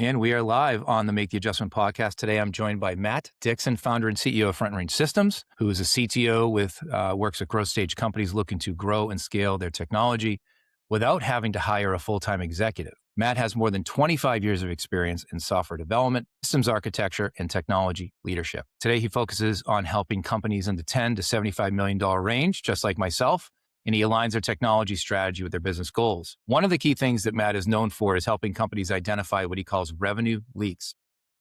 And we are live on the Make the Adjustment podcast. Today, I'm joined by Matt Dixon, founder and CEO of Front Range Systems, who is a CTO works at growth stage companies looking to grow and scale their technology without having to hire a full-time executive. Matt has more than 25 years of experience in software development, systems architecture, and technology leadership. Today, he focuses on helping companies in the $10 to $75 million range, just like myself, and he aligns their technology strategy with their business goals. One of the key things that Matt is known for is helping companies identify what he calls revenue leaks.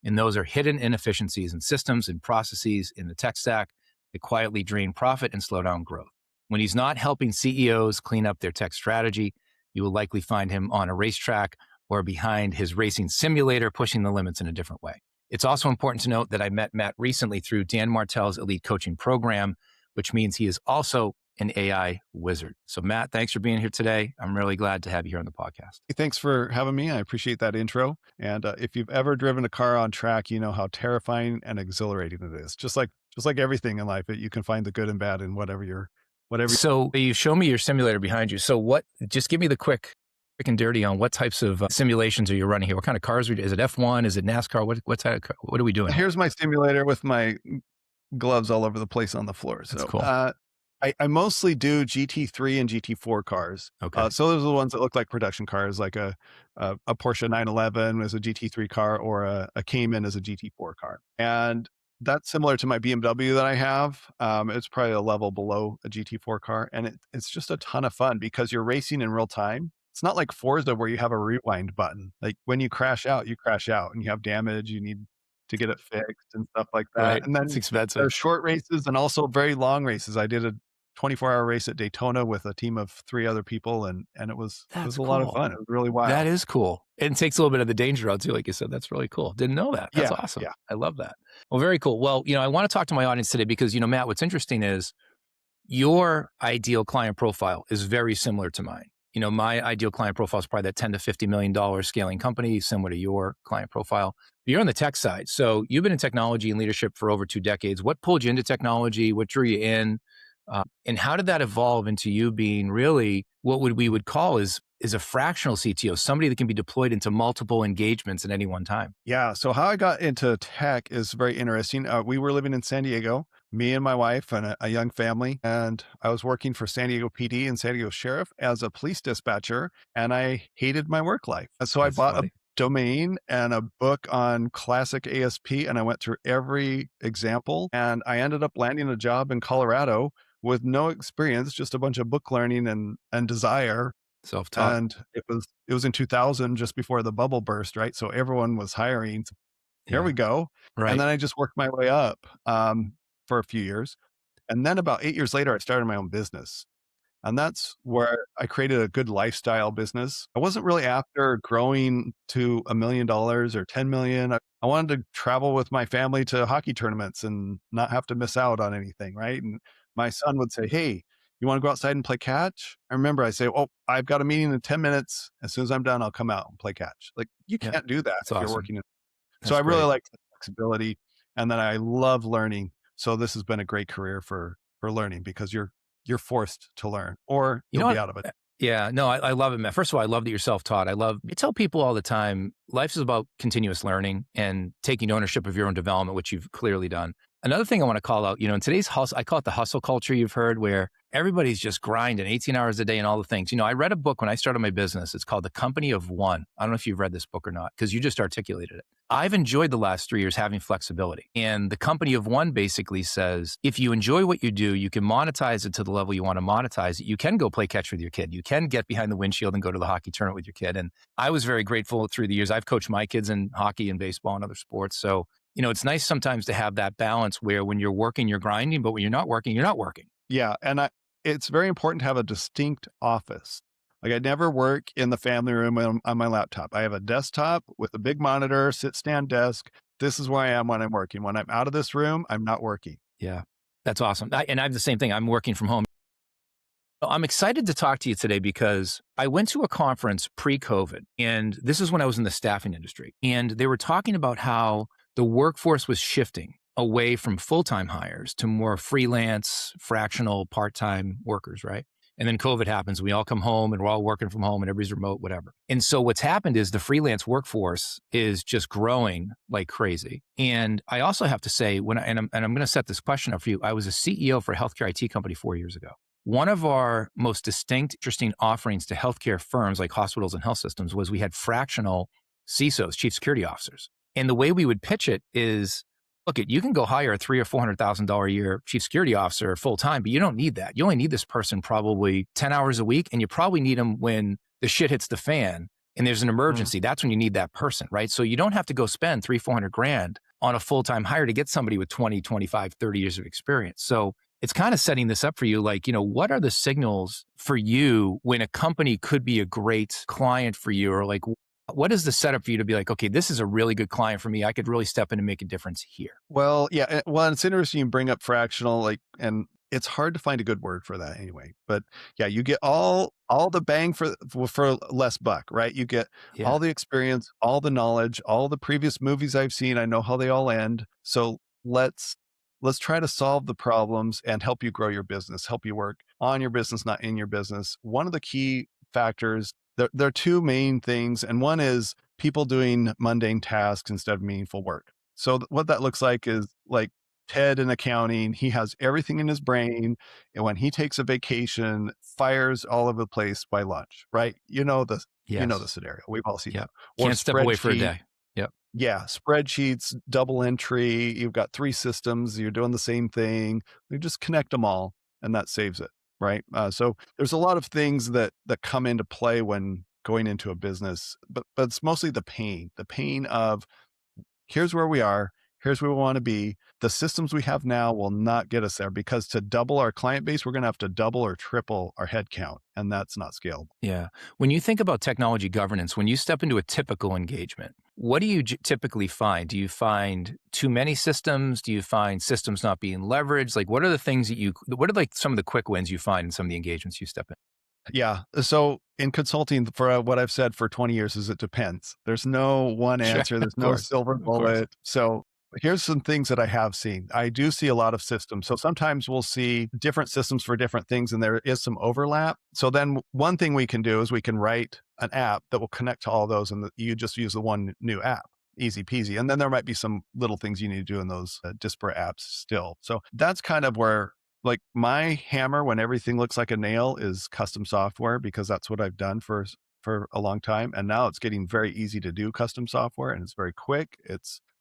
And those are hidden inefficiencies in systems and processes in the tech stack that quietly drain profit and slow down growth. When he's not helping CEOs clean up their tech strategy, you will likely find him on a racetrack or behind his racing simulator, pushing the limits in a different way. It's also important to note that I met Matt recently through Dan Martell's elite coaching program, which means he is also an AI wizard. So Matt, thanks for being here today. I'm really glad to have you here on the podcast. Thanks for having me. I appreciate that intro. And if you've ever driven a car on track, you know how terrifying and exhilarating it is. Just like everything in life, you can find the good and bad in whatever. So you show me your simulator behind you. So just give me the quick and dirty on what types of simulations are you running here? What kind of cars is it? F1? Is it NASCAR? What are we doing? Here's my simulator with my gloves all over the place on the floor. That's So cool. I mostly do GT3 and GT4 cars. Okay. So those are the ones that look like production cars, like a Porsche 911 as a GT3 car, or a Cayman as a GT4 car. And that's similar to my BMW that I have. It's probably a level below a GT4 car. And it's just a ton of fun because you're racing in real time. It's not like Forza where you have a rewind button. Like when you crash out, and you have damage, you need to get it fixed and stuff like that. Right. And then It's expensive. there's short races and also very long races. I did a 24-hour race at Daytona with a team of 3 other people, and it was a lot of fun. It was really wild. That is cool. It takes a little bit of the danger out too, like you said. That's really cool. Didn't know that. That's awesome. Yeah. I love that. Well, very cool. Well, I want to talk to my audience today because, Matt, what's interesting is your ideal client profile is very similar to mine. My ideal client profile is probably that $10 to $50 million scaling company, similar to your client profile. You're on the tech side. So you've been in technology and leadership for over 2 decades. What pulled you into technology? What drew you in? And how did that evolve into you being really what we would call is a fractional CTO, somebody that can be deployed into multiple engagements at any one time? Yeah. So how I got into tech is very interesting. We were living in San Diego, me and my wife and a young family, and I was working for San Diego PD and San Diego Sheriff as a police dispatcher, and I hated my work life. And so I bought a domain and a book on classic ASP, and I went through every example, and I ended up landing a job in Colorado with no experience, just a bunch of book learning and desire. Self-taught. And it was in 2000, just before the bubble burst, right? So everyone was hiring. So here we go. Right. And then I just worked my way up for a few years. And then about 8 years later, I started my own business. And that's where I created a good lifestyle business. I wasn't really after growing to $1 million or 10 million. I wanted to travel with my family to hockey tournaments and not have to miss out on anything, right? And my son would say, "Hey, you want to go outside and play catch?" I remember I say, "Oh, I've got a meeting in 10 minutes. As soon as I'm done, I'll come out and play catch." Like you can't do that if you're working. So I really like the flexibility, and then I love learning. So this has been a great career for learning because you're forced to learn or you'll be out of it. Yeah, no, I love it, Matt. First of all, I love that you're self-taught. I tell people all the time, life is about continuous learning and taking ownership of your own development, which you've clearly done. Another thing I want to call out, in today's hustle, I call it the hustle culture you've heard, where everybody's just grinding 18 hours a day and all the things. I read a book when I started my business. It's called The Company of One. I don't know if you've read this book or not, because you just articulated it. I've enjoyed the last 3 years having flexibility. And The Company of One basically says, if you enjoy what you do, you can monetize it to the level you want to monetize it. You can go play catch with your kid. You can get behind the windshield and go to the hockey tournament with your kid. And I was very grateful through the years. I've coached my kids in hockey and baseball and other sports. So it's nice sometimes to have that balance where when you're working, you're grinding, but when you're not working, you're not working. Yeah. And it's very important to have a distinct office. Like I never work in the family room on my laptop. I have a desktop with a big monitor, sit-stand desk. This is where I am when I'm working. When I'm out of this room, I'm not working. Yeah, that's awesome. And I have the same thing. I'm working from home. I'm excited to talk to you today because I went to a conference pre-COVID, and this is when I was in the staffing industry. And they were talking about how the workforce was shifting away from full-time hires to more freelance, fractional, part-time workers, right? And then COVID happens. We all come home and we're all working from home and everybody's remote, whatever. And so what's happened is the freelance workforce is just growing like crazy. And I also have to say, I'm going to set this question up for you. I was a CEO for a healthcare IT company 4 years ago. One of our most distinct, interesting offerings to healthcare firms like hospitals and health systems was we had fractional CISOs, chief security officers. And the way we would pitch it is, look, you can go hire a $300,000 or $400,000 a year chief security officer full time, but you don't need that. You only need this person probably 10 hours a week, and you probably need them when the shit hits the fan and there's an Mhm. emergency. That's when you need that person, right? So you don't have to go spend 300,000, 400,000 on a full time hire to get somebody with 20, 25, 30 years of experience. So it's kind of setting this up for you. Like, what are the signals for you when a company could be a great client for you? Or like, what is the setup for you to be like, okay, this is a really good client for me. I could really step in and make a difference here. Well, yeah, well, it's interesting you bring up fractional, like, and it's hard to find a good word for that anyway. But yeah, you get all the bang for less buck, right? You get all Yeah. the experience, all the knowledge, all the previous movies I've seen. I know how they all end. So let's try to solve the problems and help you grow your business, help you work on your business, not in your business. One of the key factors, there are two main things, and one is people doing mundane tasks instead of meaningful work. So what that looks like is like Ted in accounting. He has everything in his brain, and when he takes a vacation, fires all over the place by lunch. Right? You know the Yes. scenario. We've all seen that. Yep. Or Can't step away for a spreadsheet. day. Yep. Yeah, spreadsheets, double entry. You've got three systems. You're doing the same thing. You just connect them all, and that saves it. Right? So there's a lot of things that come into play when going into a business, but it's mostly the pain of here's where we are. Here's where we want to be. The systems we have now will not get us there because to double our client base, we're going to have to double or triple our head count, and that's not scalable. Yeah. When you think about technology governance, when you step into a typical engagement, what do you typically find? Do you find too many systems? Do you find systems not being leveraged? Like, what are the things what are like some of the quick wins you find in some of the engagements you step in? Yeah. So in consulting, for what I've said for 20 years is it depends. There's no one Sure. answer. Of There's no course. silver Of course. bullet. So here's some things that I have seen. I do see a lot of systems. So sometimes we'll see different systems for different things, and there is some overlap. So then one thing we can do is we can write an app that will connect to all those, and you just use the one new app. Easy peasy. And then there might be some little things you need to do in those disparate apps still. So that's kind of where like my hammer when everything looks like a nail is custom software because that's what I've done for a long time, and now it's getting very easy to do custom software, and it's very quick.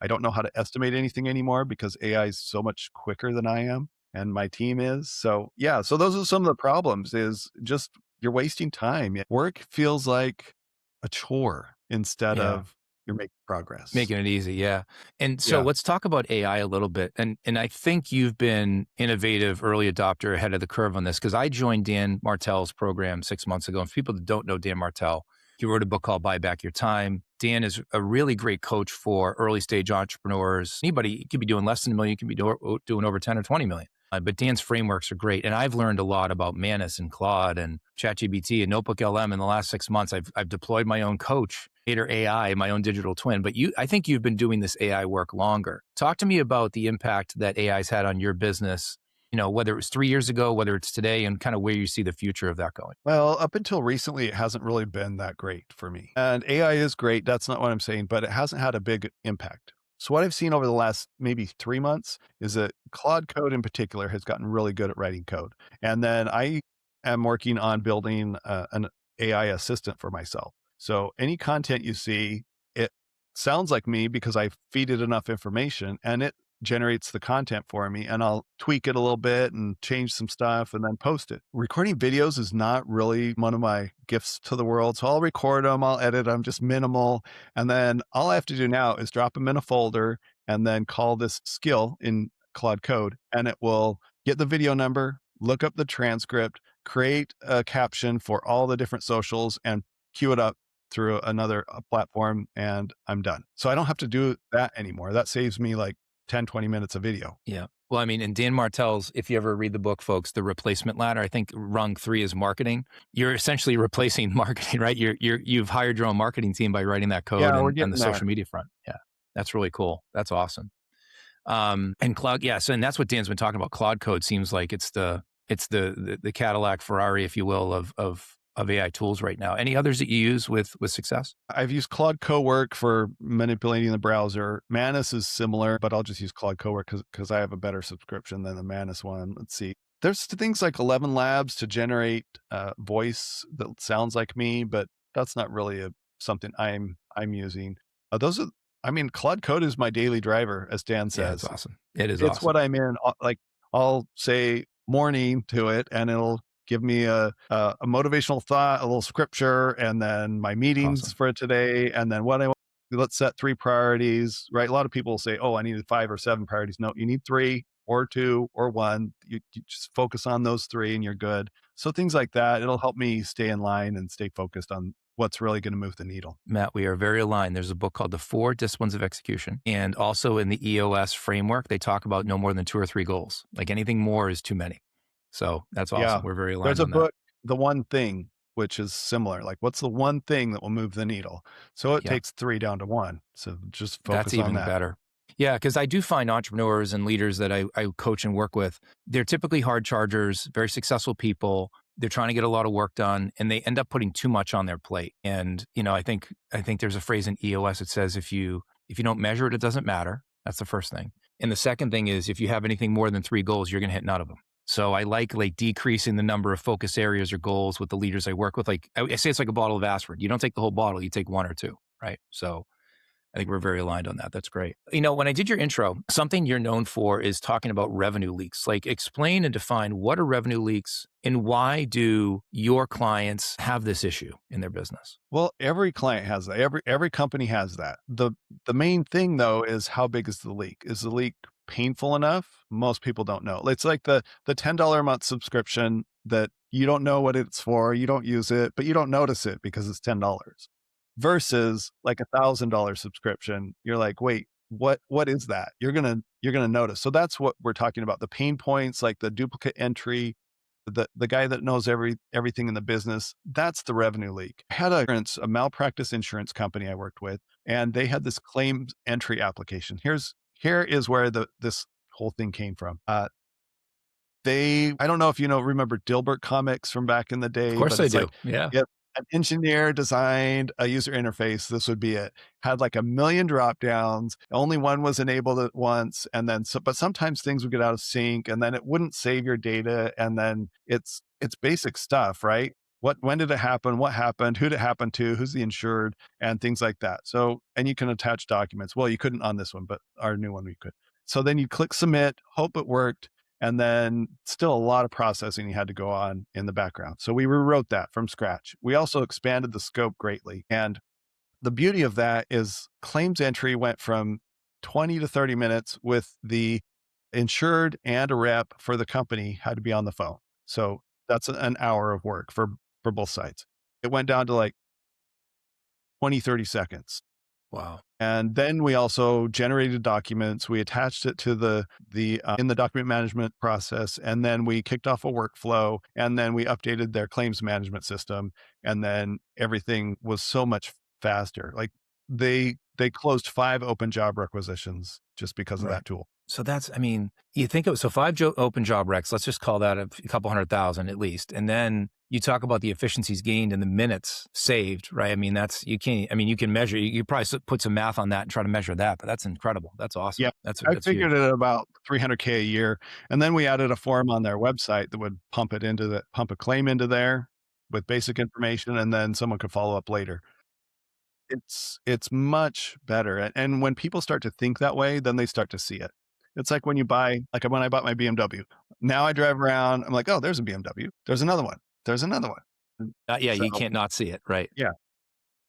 I don't know how to estimate anything anymore because AI is so much quicker than I am and my team is. So yeah, so those are some of the problems is just you're wasting time. Work feels like a chore instead Yeah. of you're making progress. Making it easy, yeah. And so Yeah. let's talk about AI a little bit. And I think you've been innovative, early adopter, ahead of the curve on this because I joined Dan Martell's program 6 months ago. And for people that don't know Dan Martell, he wrote a book called Buy Back Your Time. Dan is a really great coach for early stage entrepreneurs. Anybody could be doing less than a million, could be doing over 10 or 20 million. But Dan's frameworks are great. And I've learned a lot about Manus and Claude and ChatGPT and Notebook LM in the last 6 months. I've deployed my own coach, Creator AI, my own digital twin. But I think you've been doing this AI work longer. Talk to me about the impact that AI's had on your business, whether it was 3 years ago, whether it's today, and kind of where you see the future of that going. Well, up until recently, it hasn't really been that great for me. And AI is great. That's not what I'm saying, but it hasn't had a big impact. So, what I've seen over the last maybe 3 months is that Claude Code in particular has gotten really good at writing code. And then I am working on building an AI assistant for myself. So, any content you see, it sounds like me because I feed it enough information and it generates the content for me and I'll tweak it a little bit and change some stuff and then post it. Recording videos is not really one of my gifts to the world. So I'll record them, I'll edit them, just minimal. And then all I have to do now is drop them in a folder and then call this skill in Claude Code and it will get the video number, look up the transcript, create a caption for all the different socials and queue it up through another platform and I'm done. So I don't have to do that anymore. That saves me like 10, 20 minutes of video. Yeah. Well, I mean, and Dan Martell's, if you ever read the book, folks, The Replacement Ladder, I think rung 3 is marketing. You're essentially replacing marketing, right? You've hired your own marketing team by writing that code Yeah, we're and the getting there. social media front. Yeah. That's really cool. That's awesome. And cloud, yeah. So, and that's what Dan's been talking about. Cloud Code seems like it's It's the Cadillac Ferrari, if you will, of AI tools right now. Any others that you use with success? I've used Claude Cowork for manipulating the browser. Manus is similar, but I'll just use Claude Cowork because I have a better subscription than the Manus one. Let's see. There's things like 11 Labs to generate voice that sounds like me, but that's not really something I'm using. Those are, I mean, Claude Code is my daily driver, as Dan Yeah, it's says. awesome. It is It's what awesome. I'm in. Like I'll say morning to it, and it'll give me a motivational thought, a little scripture, and then my meetings Awesome. for today, and then what I want. Let's set 3 priorities, right? A lot of people say, "Oh, I needed 5 or 7 priorities." No, you need 3 or 2 or 1. You just focus on those 3, and you're good. So things like that, it'll help me stay in line and stay focused on what's really going to move the needle. Matt, we are very aligned. There's a book called The Four Disciplines of Execution. And also in the EOS framework, they talk about no more than 2 or 3 goals. Like anything more is too many. So that's awesome. Yeah. We're very There's aligned a on that. book, The One Thing, which is similar. Like, what's the one thing that will move the needle? So it Yeah. takes 3 down to 1. So just That's focus on even that. better. Yeah, because I do find entrepreneurs and leaders that I coach and work with, they're typically hard chargers, very successful people. They're trying to get a lot of work done, and they end up putting too much on their plate. And I think there's a phrase in EOS that says if you don't measure it, it doesn't matter. That's the first thing. And the second thing is if you have anything more than 3 goals, you're going to hit none of them. So I like decreasing the number of focus areas or goals with the leaders I work with. Like I say, it's like a bottle of aspirin. You don't take the whole bottle, you take 1 or 2, right? So I think we're very aligned on that. That's great. When I did your intro, something you're known for is talking about revenue leaks. Like explain and define what are revenue leaks and why do your clients have this issue in their business? Well, every client has that. Every company has that. The main thing though is how big is the leak? Is the leak painful enough? Most people don't know. It's like the $10 a month subscription that you don't know what it's for, you don't use it, but you don't notice it because it's $10 versus like $1,000 subscription. You're like, wait, what is that? You're gonna notice. So that's what we're talking about. The pain points, like the duplicate entry, the guy that knows everything in the business, that's the revenue leak. I had a malpractice insurance company I worked with, and they had this claims entry application. Here is where this whole thing came from. I don't know if remember Dilbert comics from back in the Of day, course but I it's do. like, Yeah. yep, an engineer designed a user interface. This would be it. Had like a million drop downs. Only one was enabled at once. And then, but sometimes things would get out of sync and then it wouldn't save your data. And then it's basic stuff, right? When did it happen? What happened? Who did it happen to? Who's the insured? And things like that. So, and you can attach documents. Well, you couldn't on this one, but our new one we could. So then you click submit, hope it worked, and then still a lot of processing you had to go on in the background. So we rewrote that from scratch. We also expanded the scope greatly. And the beauty of that is claims entry went from 20 to 30 minutes with the insured and a rep for the company had to be on the phone. So that's an hour of work for both sides. It went down to like 20, 30 seconds. Wow. And then we also generated documents. We attached it to the in the document management process, and then we kicked off a workflow, and then we updated their claims management system, and then everything was so much faster. Like they closed 5 open job requisitions just because of Right. that tool. So you think of, so 5 open job recs, let's just call that a couple 100,000 at least. And then you talk about the efficiencies gained and the minutes saved, right? I mean, you can measure, you probably put some math on that and try to measure that, but that's incredible. That's awesome. Yeah, I That's figured huge. it at about 300K a year, and then we added a form on their website that would pump a claim into there with basic information, and then someone could follow up later. It's much better, and when people start to think that way, then they start to see it. It's like when I bought my BMW. Now I drive around, I'm like, "Oh, there's a BMW. There's another one. There's another one." And Yeah, so, you can't not see it, right? yeah,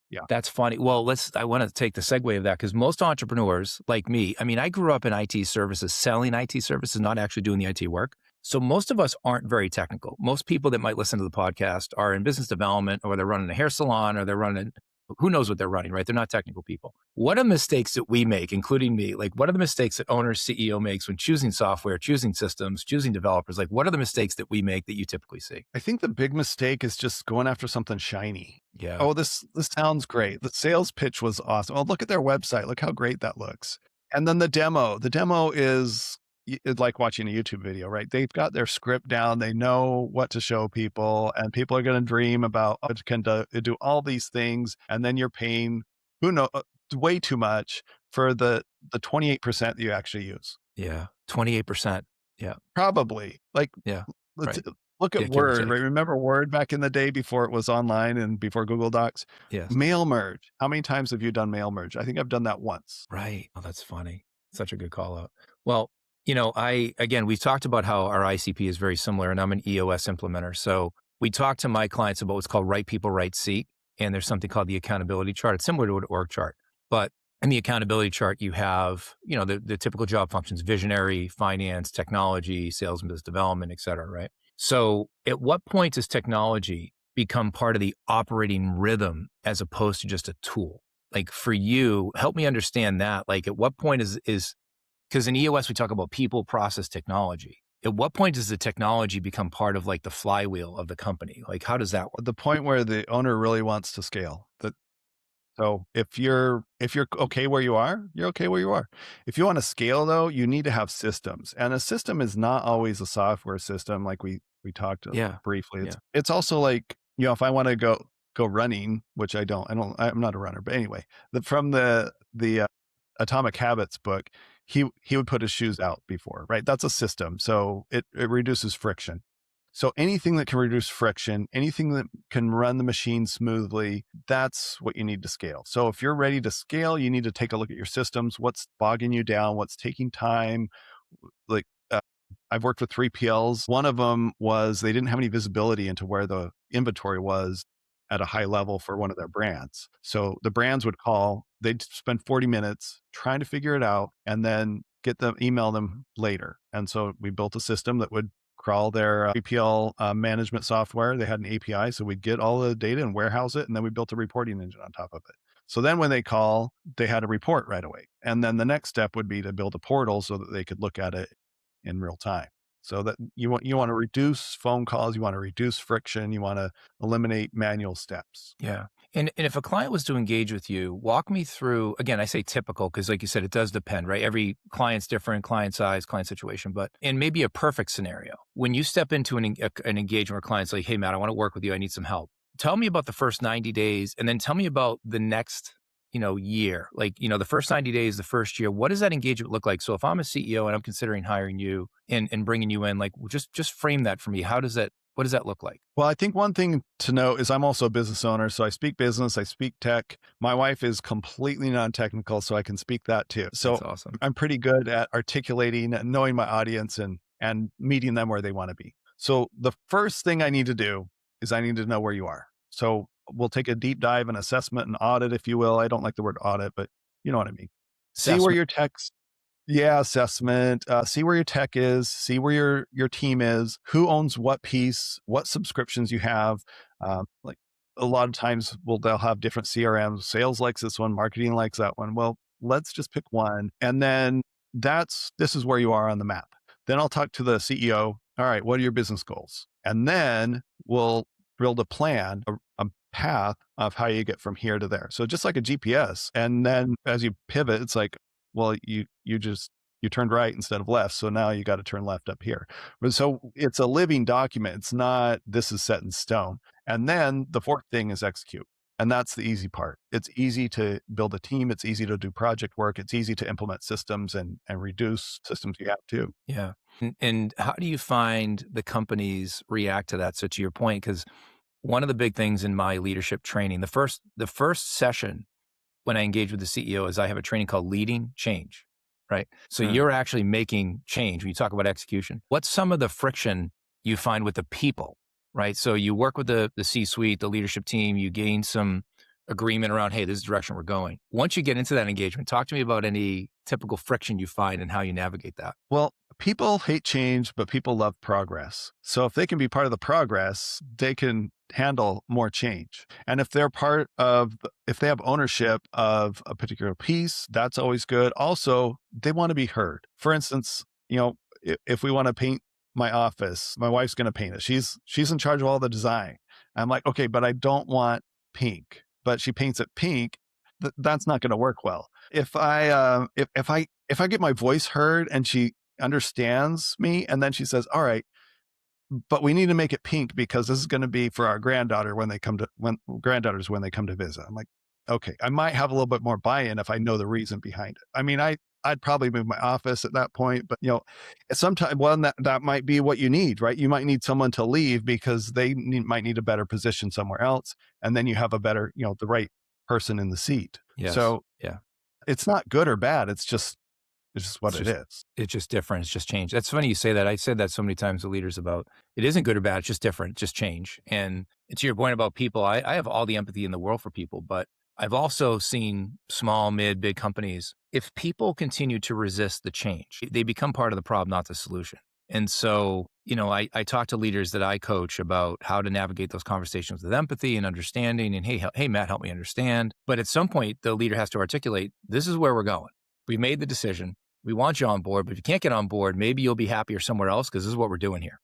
yeah. That's funny. Well, I want to take the segue of that because most entrepreneurs like me, I mean, I grew up in IT services, selling IT services, not actually doing the IT work. So most of us aren't very technical. Most people that might listen to the podcast are in business development or they're running a hair salon or they're running, who knows what they're running, right? They're not technical people. What are mistakes that we make, including me? Like, what are the mistakes that owner, CEO makes when choosing software, choosing systems, choosing developers? Like, what are the mistakes that we make that you typically see? I think the big mistake is just going after something shiny. Yeah. Oh, this sounds great. The sales pitch was awesome. Oh, look at their website. Look how great that looks. And then the demo. The demo is it's like watching a YouTube video, right? They've got their script down. They know what to show people, and people are going to dream about, oh, it can do all these things. And then you're paying, who know, way too much for the 28% that you actually use. Yeah. 28%. Yeah. Probably. Like, Yeah. let's Right. look at Yeah. Give or Word, right? take. Remember Word back in the day before it was online and before Google Docs? Yes. Mail merge. How many times have you done mail merge? I think I've done that once. Right. Oh, that's funny. Such a good call out. Well, again, we've talked about how our ICP is very similar, and I'm an EOS implementer. So we talk to my clients about what's called right people, right seat. And there's something called the accountability chart. It's similar to an org chart, but in the accountability chart, you have, the typical job functions: visionary, finance, technology, sales and business development, et cetera. Right. So at what point does technology become part of the operating rhythm as opposed to just a tool? Like for you, help me understand that. Like at what point is because in EOS we talk about people, process, technology. At what point does the technology become part of like the flywheel of the company? Like how does that work? The point where the owner really wants to scale. So if you're okay where you are, you're okay where you are. If you want to scale though, you need to have systems. And a system is not always a software system like we talked Yeah. briefly. Yeah. It's also like, if I want to go running, which I'm not a runner, but anyway, from the Atomic Habits book, he would put his shoes out before, right? That's a system. So it reduces friction. So anything that can reduce friction, anything that can run the machine smoothly, that's what you need to scale. So if you're ready to scale, you need to take a look at your systems, what's bogging you down, what's taking time. Like I've worked with 3PLs. One of them was they didn't have any visibility into where the inventory was at a high level for one of their brands. So the brands would call, they'd spend 40 minutes trying to figure it out and then email them later. And so we built a system that would crawl their 3PL management software. They had an API, so we'd get all the data and warehouse it. And then we built a reporting engine on top of it. So then when they call, they had a report right away. And then the next step would be to build a portal so that they could look at it in real time. So that you want to reduce phone calls, you want to reduce friction, you want to eliminate manual steps. Yeah. And if a client was to engage with you, walk me through, again, I say typical because like you said, it does depend, right? Every client's different, client size, client situation, but in maybe a perfect scenario, when you step into an engagement where client's like, hey, Matt, I want to work with you. I need some help. Tell me about the first 90 days and then tell me about the next, year. Like, the first 90 days, the first year, what does that engagement look like? So if I'm a CEO and I'm considering hiring you and bringing you in, like just frame that for me. What does that look like? Well, I think one thing to know is I'm also a business owner. So I speak business, I speak tech. My wife is completely non-technical, so I can speak that too. That's So awesome. I'm pretty good at articulating and knowing my audience and meeting them where they want to be. So the first thing I need to do is I need to know where you are. So we'll take a deep dive and assessment and audit, if you will. I don't like the word audit, but you know what I mean. See where Assessment. your tech's Yeah, assessment. See where your tech is. See where your team is. Who owns what piece? What subscriptions you have? Like a lot of times, they'll have different CRMs. Sales likes this one. Marketing likes that one. Well, let's just pick one, and then this is where you are on the map. Then I'll talk to the CEO. All right, what are your business goals? And then we'll build a plan, a path of how you get from here to there. So just like a GPS, and then as you pivot, it's like, well, you turned right instead of left. So now you got to turn left up here. But so it's a living document. It's not, this is set in stone. And then the fourth thing is execute. And that's the easy part. It's easy to build a team. It's easy to do project work. It's easy to implement systems and reduce systems you have too. Yeah. And how do you find the companies react to that? So to your point, because one of the big things in my leadership training, the first session when I engage with the CEO is I have a training called Leading Change, right? So Mm. you're actually making change when you talk about execution. What's some of the friction you find with the people, right? So you work with the C-suite, the leadership team, you gain some agreement around, hey, this is the direction we're going. Once you get into that engagement, talk to me about any typical friction you find and how you navigate that. Well, people hate change, but people love progress. So if they can be part of the progress, they can handle more change. And if if they have ownership of a particular piece, that's always good. Also, they want to be heard. For instance, if we want to paint my office, my wife's going to paint it. She's in charge of all the design. I'm like, okay, but I don't want pink. But she paints it pink. That's not going to work well. If I get my voice heard and understands me. And then she says, all right, but we need to make it pink because this is going to be for our granddaughter when granddaughters when they come to visit. I'm like, okay, I might have a little bit more buy-in if I know the reason behind it. I mean, I'd probably move my office at that point, but sometimes, well, that might be what you need, right? You might need someone to leave because might need a better position somewhere else, and then you have a better, the right person in the seat. Yes. So Yeah. it's not good or bad. It's just what It's it just is. it's just different. It's just change. That's funny you say that. I said that so many times to leaders about it isn't good or bad. It's just different. Just change. And to your point about people, I have all the empathy in the world for people, but I've also seen small, mid, big companies. If people continue to resist the change, they become part of the problem, not the solution. And so, I talk to leaders that I coach about how to navigate those conversations with empathy and understanding. And hey, Matt, help me understand. But at some point, the leader has to articulate, this is where we're going. We made the decision. We want you on board, but if you can't get on board, maybe you'll be happier somewhere else because this is what we're doing here.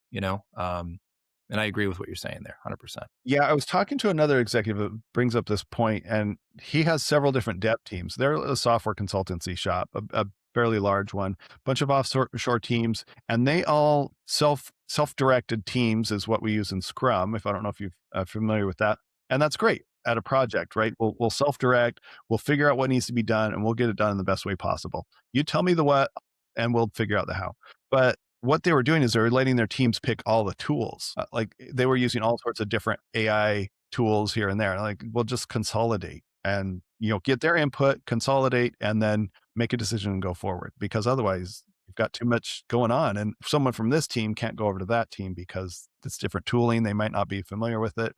And I agree with what you're saying there, 100%. Yeah, I was talking to another executive that brings up this point, and he has several different dev teams. They're a software consultancy shop, a fairly large one, bunch of offshore teams, and they all self-directed teams is what we use in Scrum. If I don't know if you're familiar with that, and that's great at a project, right? We'll self-direct, we'll figure out what needs to be done, and we'll get it done in the best way possible. You tell me the what, and we'll figure out the how. But what they were doing is they were letting their teams pick all the tools. Like they were using all sorts of different AI tools here and there. Like, we'll just consolidate and, get their input, consolidate, and then make a decision and go forward, because otherwise you've got too much going on. And someone from this team can't go over to that team because it's different tooling. They might not be familiar with it.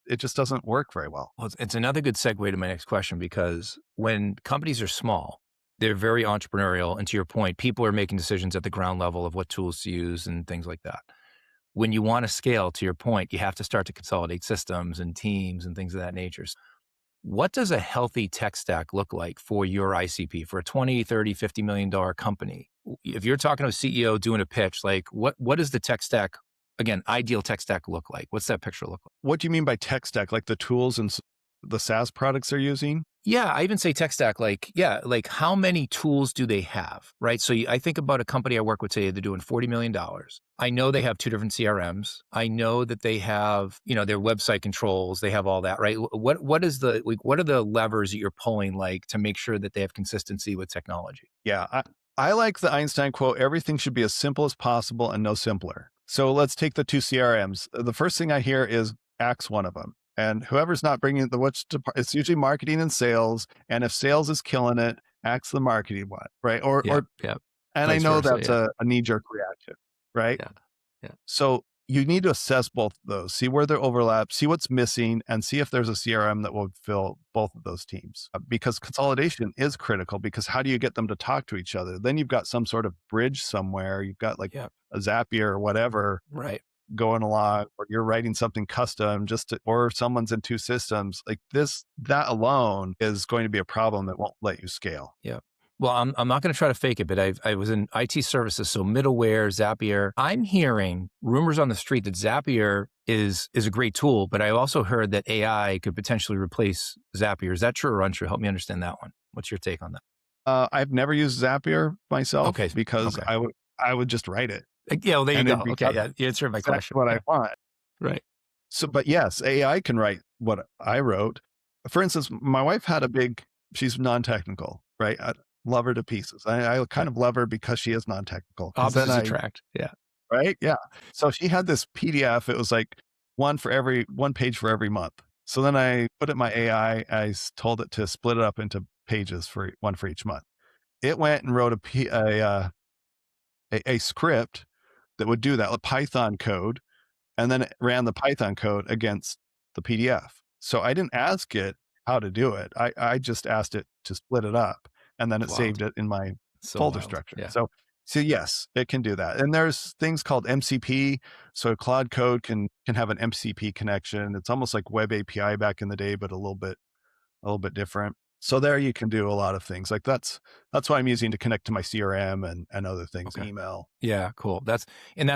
It just doesn't work very well. Well, it's another good segue to my next question, because when companies are small, they're very entrepreneurial. And to your point, people are making decisions at the ground level of what tools to use and things like that. When you want to scale, to your point, you have to start to consolidate systems and teams and things of that nature. What does a healthy tech stack look like for your ICP, for a 20, 30, $50 million company? If you're talking to a CEO doing a pitch, like what does the tech stack, again, ideal tech stack look like? What's that picture look like? What do you mean by tech stack? Like the tools and the SaaS products they're using? Yeah, I even say tech stack, like how many tools do they have, right? So I think about a company I work with today, they're doing $40 million. I know they have 2 different CRMs. I know that they have, their website controls, they have all that, right? What are the levers that you're pulling, like, to make sure that they have consistency with technology? Yeah, I like the Einstein quote, everything should be as simple as possible and no simpler. So let's take the 2 CRMs. The first thing I hear is axe one of them. And whoever's not bringing it's usually marketing and sales. And if sales is killing it, axe the marketing one, right? Yeah, yeah. And I Vice know versa, that's yeah. a knee-jerk reaction, right? Yeah, yeah. So you need to assess both of those, see where there overlap, see what's missing, and see if there's a CRM that will fill both of those teams. Because consolidation is critical, because how do you get them to talk to each other? Then you've got some sort of bridge somewhere. You've got like Yeah, a Zapier or whatever right. going along, or you're writing something custom or someone's in 2 systems. Like that alone is going to be a problem that won't let you scale. Yeah. Well, I'm not going to try to fake it, but I was in IT services, so middleware, Zapier. I'm hearing rumors on the street that Zapier is a great tool, but I also heard that AI could potentially replace Zapier. Is that true or untrue? Help me understand that one. What's your take on that? I've never used Zapier myself Okay. because Okay. I would just write it Yeah. Well, there you and go. it'd Okay. become Yeah. You answered my exactly question. what Yeah. I want. Right. So, but yes, AI can write what I wrote. For instance, my wife she's non-technical, right? I love her to pieces. I Yeah. kind of love her because she is non-technical. Because then Opposites attract. Yeah. right? Yeah. So she had this PDF. It was like one page for every month. So then I put it in my AI. Told it to split it up into pages for one for each month. It went and wrote a script that would do that, a Python code, and then it ran the Python code against the PDF. So I didn't ask it how to do it. I just asked it to split it up, and then it Wild. saved it in my So folder wild. structure. Yeah. So yes, it can do that. And there's things called MCP. So Claude Code can have an MCP connection. It's almost like Web API back in the day, but a little bit different. So there you can do a lot of things. Like that's what I'm using to connect to my CRM and other things, Okay. email. Yeah, cool. That's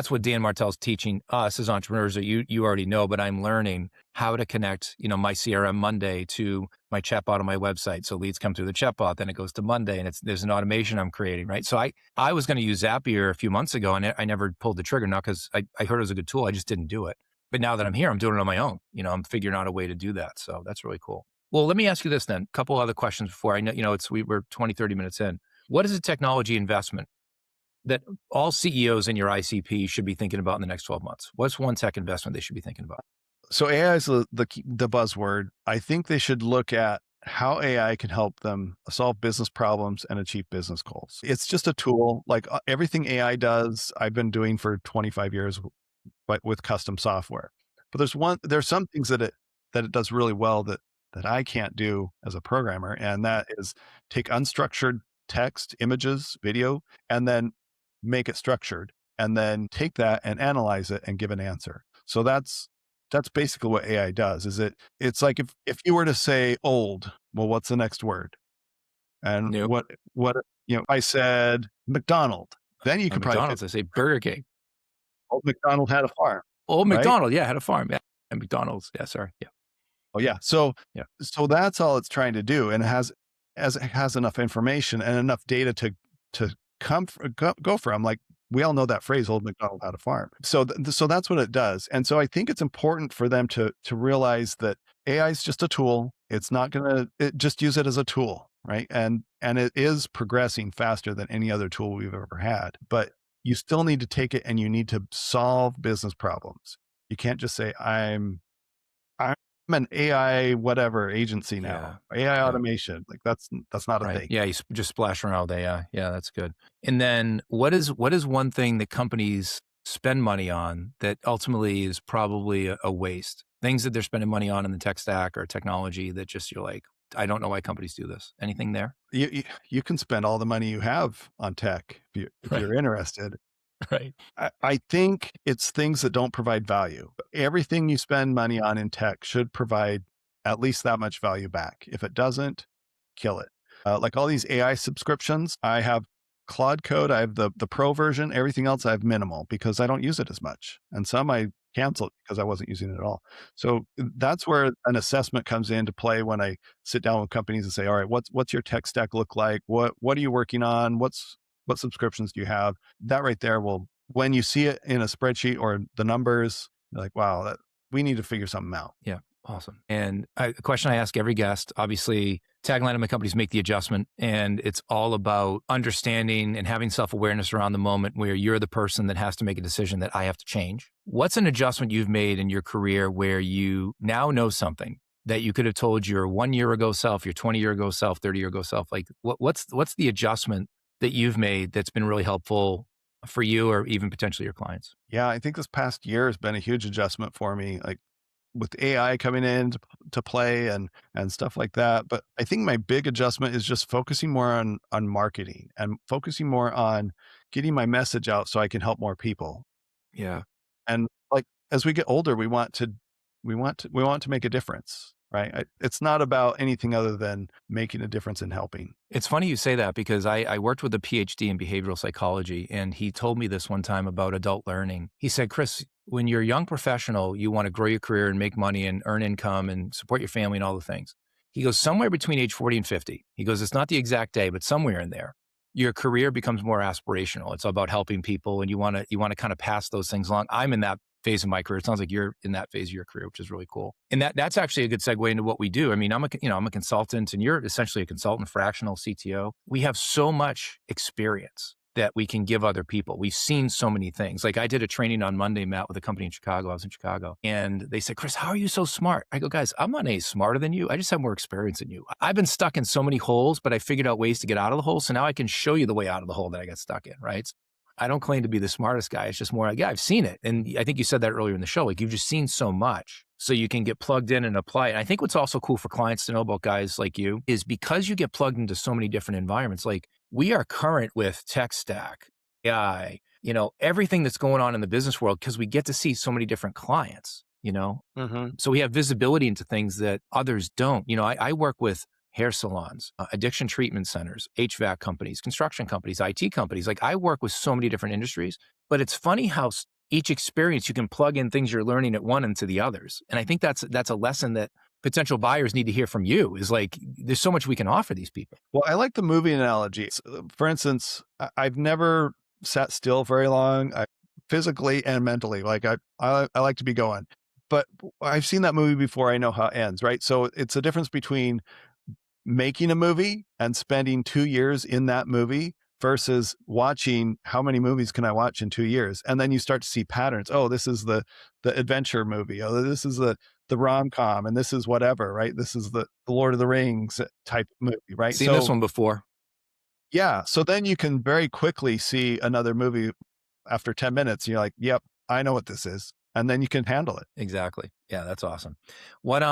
what Dan Martell's teaching us as entrepreneurs that you already know, but I'm learning how to connect, my CRM Monday to my chatbot on my website. So leads come through the chatbot, then it goes to Monday and there's an automation I'm creating, right? So I was going to use Zapier a few months ago and I never pulled the trigger, not because I heard it was a good tool. I just didn't do it. But now that I'm here, I'm doing it on my own. I'm figuring out a way to do that. So that's really cool. Well, let me ask you this then. A couple other questions before I know, we're 20, 30 minutes in. What is a technology investment that all CEOs in your ICP should be thinking about in the next 12 months? What's one tech investment they should be thinking about? So AI is the buzzword. I think they should look at how AI can help them solve business problems and achieve business goals. It's just a tool, like everything AI does. I've been doing for 25 years, but with custom software. But there's some things that it does really well that I can't do as a programmer, and that is take unstructured text, images, video, and then make it structured, and then take that and analyze it and give an answer. So that's basically what AI does. It's like if you were to say old, well, what's the next word? And Nope. what I said McDonald. Then you could probably fit McDonald's, I say Burger King. old McDonald had a farm, Old right? McDonald, yeah, had a farm. Yeah. And McDonald's. Yeah, sorry. Yeah. Oh yeah. So Yeah. so that's all it's trying to do, and it has enough information and enough data to go from. Like we all know that phrase, "Old McDonald had a farm." So that's what it does, and so I think it's important for them to realize that AI is just a tool. It's not gonna just use it as a tool, right? And it is progressing faster than any other tool we've ever had, but you still need to take it and you need to solve business problems. You can't just say, I'm an AI whatever agency now, Yeah. AI Yeah. automation. Like that's not a Right. thing. Yeah. Just splash around all day. Yeah. That's good. And then what is one thing that companies spend money on that ultimately is probably a waste? Things that they're spending money on in the tech stack or technology that just you're like, I don't know why companies do this. Anything there? You can spend all the money you have on tech if Right. you're interested. Right. I think it's things that don't provide value. Everything you spend money on in tech should provide at least that much value back. If it doesn't, kill it. Like all these AI subscriptions, I have Claude Code, I have the pro version. Everything else I have minimal because I don't use it as much, and some I canceled because I wasn't using it at all. So that's where an assessment comes into play when I sit down with companies and say, "All right, what's your tech stack look like? What are you working on? What subscriptions do you have?" That right there will, when you see it in a spreadsheet or the numbers, you're like, wow, we need to figure something out. Yeah. Awesome. And a question I ask every guest, obviously, tagline of my company is make the adjustment. And it's all about understanding and having self-awareness around the moment where you're the person that has to make a decision that I have to change. What's an adjustment you've made in your career where you now know something that you could have told your 1 year ago self, your 20-year ago self, 30-year ago self? Like what's the adjustment that you've made that's been really helpful for you or even potentially your clients? Yeah, I think this past year has been a huge adjustment for me, like with AI coming in to play and stuff like that. But I think my big adjustment is just focusing more on marketing and focusing more on getting my message out so I can help more people. Yeah. And like as we get older, we want to make a difference, right? It's not about anything other than making a difference and helping. It's funny you say that because I worked with a PhD in behavioral psychology, and he told me this one time about adult learning. He said, Chris, when you're a young professional, you want to grow your career and make money and earn income and support your family and all the things. He goes, somewhere between age 40 and 50. He goes, it's not the exact day, but somewhere in there, your career becomes more aspirational. It's about helping people and you want to kind of pass those things along. I'm in that phase of my career. It sounds like you're in that phase of your career, which is really cool. And that's actually a good segue into what we do. I mean, I'm a consultant and you're essentially a consultant, fractional CTO. We have so much experience that we can give other people. We've seen so many things. Like I did a training on Monday, Matt, with a company in Chicago. I was in Chicago and they said, Chris, how are you so smart? I go, guys, I'm not any smarter than you. I just have more experience than you. I've been stuck in so many holes, but I figured out ways to get out of the hole. So now I can show you the way out of the hole that I got stuck in, right? I don't claim to be the smartest guy. It's just more like, yeah, I've seen it. And I think you said that earlier in the show. Like you've just seen so much so you can get plugged in and apply it. And I think what's also cool for clients to know about guys like you is because you get plugged into so many different environments, like we are current with tech stack, AI, everything that's going on in the business world because we get to see so many different clients. Hmm. So we have visibility into things that others don't. I work with hair salons, addiction treatment centers, HVAC companies, construction companies, IT companies. Like I work with so many different industries, but it's funny how each experience you can plug in things you're learning at one into the others. And I think that's a lesson that potential buyers need to hear from you is like, there's so much we can offer these people. Well, I like the movie analogy. For instance, I've never sat still very long, physically and mentally. Like I like to be going, but I've seen that movie before. I know how it ends, right? So it's a difference between making a movie and spending 2 years in that movie versus watching how many movies can I watch in 2 years, and then you start to see patterns. Oh, this is the adventure movie. Oh, this is the rom com, and this is whatever, right? This is the Lord of the Rings type movie, right? Seen this So one before. yeah, so then you can very quickly see another movie after 10 minutes. You're like, yep, I know what this is, and then you can handle it. Exactly. Yeah, that's awesome. What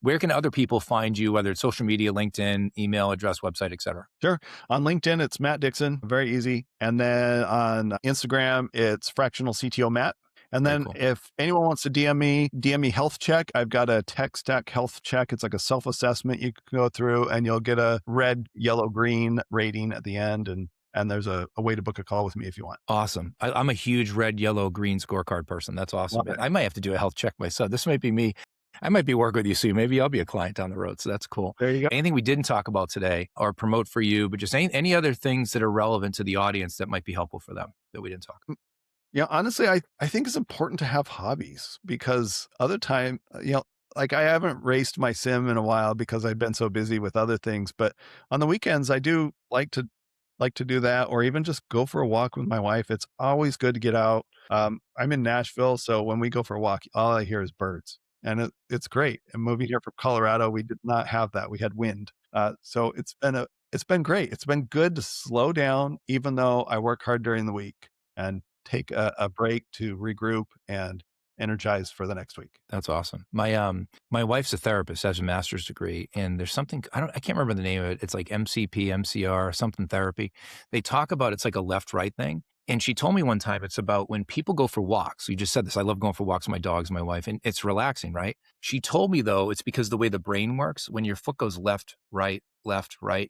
where can other people find you, whether it's social media, LinkedIn, email address, website, et cetera? Sure. On LinkedIn, it's Matt Dixon, very easy. And then on Instagram, it's fractional CTO Matt. And Very then cool. if anyone wants to DM me health check. I've got a tech stack health check. It's like a self-assessment you can go through, and you'll get a red, yellow, green rating at the end. And there's a way to book a call with me if you want. Awesome. I'm a huge red, yellow, green scorecard person. That's awesome. Love it. I might have to do a health check myself. This might be me. I might be working with you soon. Maybe I'll be a client down the road. So that's cool. There you go. Anything we didn't talk about today or promote for you, but just any other things that are relevant to the audience that might be helpful for them that we didn't talk about? Yeah, honestly, I think it's important to have hobbies because other time, like I haven't raced my sim in a while because I've been so busy with other things. But on the weekends, I do like to do that, or even just go for a walk with my wife. It's always good to get out. I'm in Nashville, so when we go for a walk, all I hear is birds, and it's great. And moving here from Colorado, we did not have that. We had wind, so it's been great. It's been good to slow down, even though I work hard during the week, and take a break to regroup and energize for the next week. That's awesome. My wife's a therapist, has a master's degree, and there's something I can't remember the name of it. It's like MCP, MCR, something therapy. They talk about it's like a left-right thing. And she told me one time it's about when people go for walks. You just said this. I love going for walks with my dogs, my wife, and it's relaxing, right? She told me though, it's because the way the brain works, when your foot goes left, right,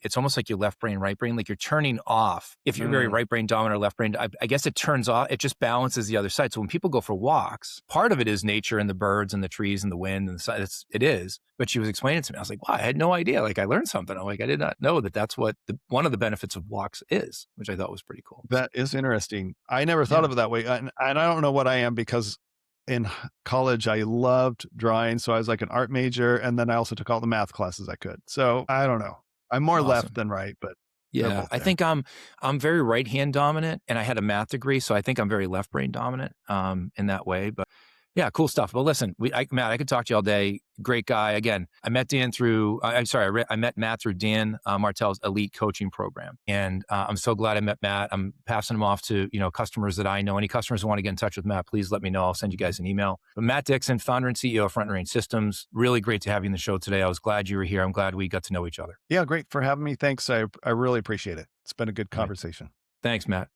it's almost like your left brain, right brain, like you're turning off. If you're very right brain dominant or left brain, I guess it turns off, it just balances the other side. So when people go for walks, part of it is nature and the birds and the trees and the wind and the sun. It is. But she was explaining it to me. I was like, wow, I had no idea. Like I learned something. I'm like, I did not know that's what one of the benefits of walks is, which I thought was pretty cool. That is interesting. I never thought Yeah. of it that way, and I don't know what I am because in college I loved drawing, so I was like an art major, and then I also took all the math classes I could. So I don't know. I'm more left Awesome. than right, but they're Yeah, both I there. think I'm very right hand dominant, and I had a math degree, so I think I'm very left brain dominant in that way. But yeah, cool stuff. But listen, Matt, I could talk to you all day. Great guy. Again, I met Dan through. I'm sorry, I met Matt through Dan Martell's elite coaching program, and I'm so glad I met Matt. I'm passing him off to customers that I know. Any customers who want to get in touch with Matt, please let me know. I'll send you guys an email. But Matt Dixon, founder and CEO of Front Range Systems. Really great to have you in the show today. I was glad you were here. I'm glad we got to know each other. Yeah, great for having me. Thanks. I really appreciate it. It's been a good All right. conversation. Thanks, Matt.